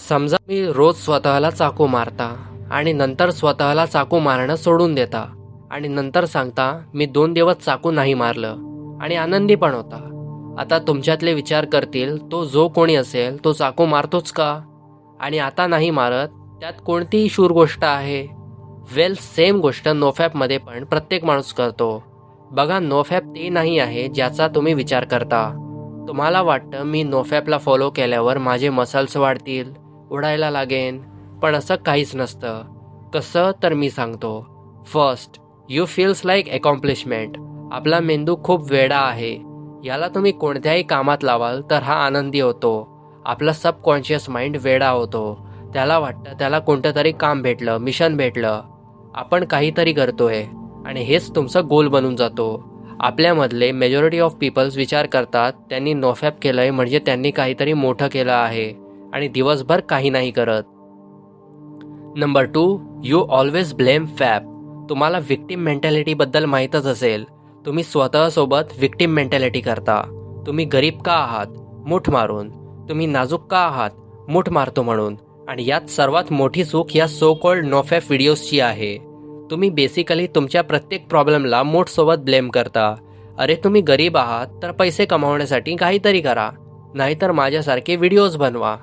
समजा मी रोज स्वतःला चाकू मारता आणि नंतर स्वतःला चाकू मारणं सोडून देता आणि नंतर सांगता मी 2 दिवस चाकू नाही मारलं आणि आनंदी पण होता. आता तुमच्यातले विचार करतील तो जो कोणी असेल तो चाकू मारतोच का आणि आता नाही मारत, त्यात कोणतीही शूर गोष्ट आहे? वेल, सेम गोष्ट नोफॅपमध्ये पण प्रत्येक माणूस करतो. बघा, नोफॅप ते नाही आहे ज्याचा तुम्ही विचार करता. तुम्हाला वाटतं मी नोफॅपला फॉलो केल्यावर माझे मसल्स वाढतील, उडायला लागेन, पण असं काहीच नसतं. कसं तर मी सांगतो. First, you feels like accomplishment. आपला मेंदू खूप वेडा आहे. याला तुम्ही कोणत्याही कामात लावाल तर हा आनंदी होतो. आपला सबकॉन्शियस माइंड वेडा होतो. त्याला वाटतं त्याला कोणतं तरी काम भेटलं, मिशन भेटलं, आपण काहीतरी करतोय आणि हेच तुमचं गोल बनून जातो. आपल्यामधले मेजॉरिटी ऑफ पीपल्स विचार करतात त्यांनी नोफॅप केलंय म्हणजे त्यांनी काहीतरी मोठं केलं आहे आणि दिवसभर काही नाही करत. Number 2, you always blame fap. तुम्हाला विक्टिम मेंटॅलिटीबद्दल माहीतच असेल. तुम्ही स्वतःसोबत विक्टिम मेंटॅलिटी करता. तुम्ही गरीब का आहात? मूठ मारून. तुम्ही नाजूक का आहात? मूठ मारतो म्हणून. आणि यात सर्वात मोठी चूक या सो कॉल्ड नोफॅप व्हिडिओजची आहे. तुम्ही बेसिकली तुमच्या प्रत्येक प्रॉब्लेमला मूठसोबत ब्लेम करता. अरे तुम्ही गरीब आहात तर पैसे कमावण्यासाठी काहीतरी करा, नाहीतर माझ्यासारखे व्हिडिओज बनवा.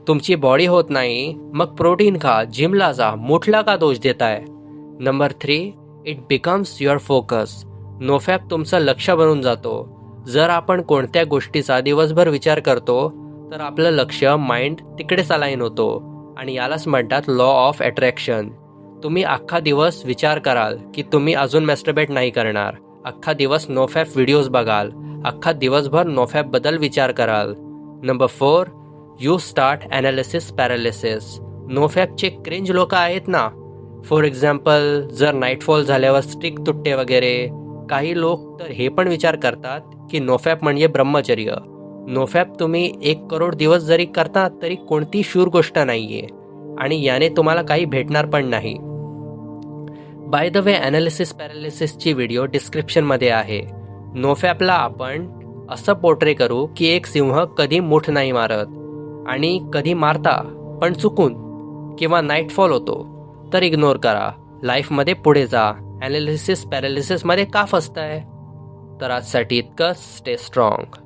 तुमची बॉडी होत नाही, मग प्रोटीन खा, जिमला जा, मूठला का दोष देताय? Number 3, it becomes your focus. NoFap तुमचं लक्ष बनून जातो. जर आपण कोणत्या गोष्टीचा दिवसभर विचार करतो तर आपलं लक्ष माइंड तिकडेच अलाइन होतो आणि यालाच म्हणतात लॉ ऑफ अट्रॅक्शन. तुम्ही अख्खा दिवस विचार कराल की तुम्ही अजून मॅस्टरबेट नाही करणार, अख्खा दिवस नोफॅप व्हिडिओज बघाल, अख्खा दिवसभर नोफॅपबद्दल विचार कराल. Number 4, you start analysis paralysis. नोफॅपचे क्रिंज लोक आहेत ना, फॉर एक्झाम्पल जर नाईटफॉल झाल्यावर स्टिक तुटते वगैरे. काही लोक तर हे पण विचार करतात की नोफॅप म्हणजे ब्रह्मचर्य. नोफॅप तुम्ही 1 करोड दिवस जरी करता तरी कोणती शूर गोष्ट नाहीये आणि याने तुम्हाला काही भेटणार पण नाही. बाय द वे, ॲनालिसिस पॅरालिसिसची व्हिडिओ डिस्क्रिप्शनमध्ये आहे. नोफॅपला आपण असं पोर्ट्रे करू की एक सिंह कधी मूठ नाही मारत आणि कधी मारता पण चुकून किंवा नाईटफॉल होतो तर इग्नोर करा, लाईफमध्ये पुढे जा. ॲनालिसिस पॅरालिसिसमध्ये का फसताय? तर आजसाठी इतकंच. Stay strong.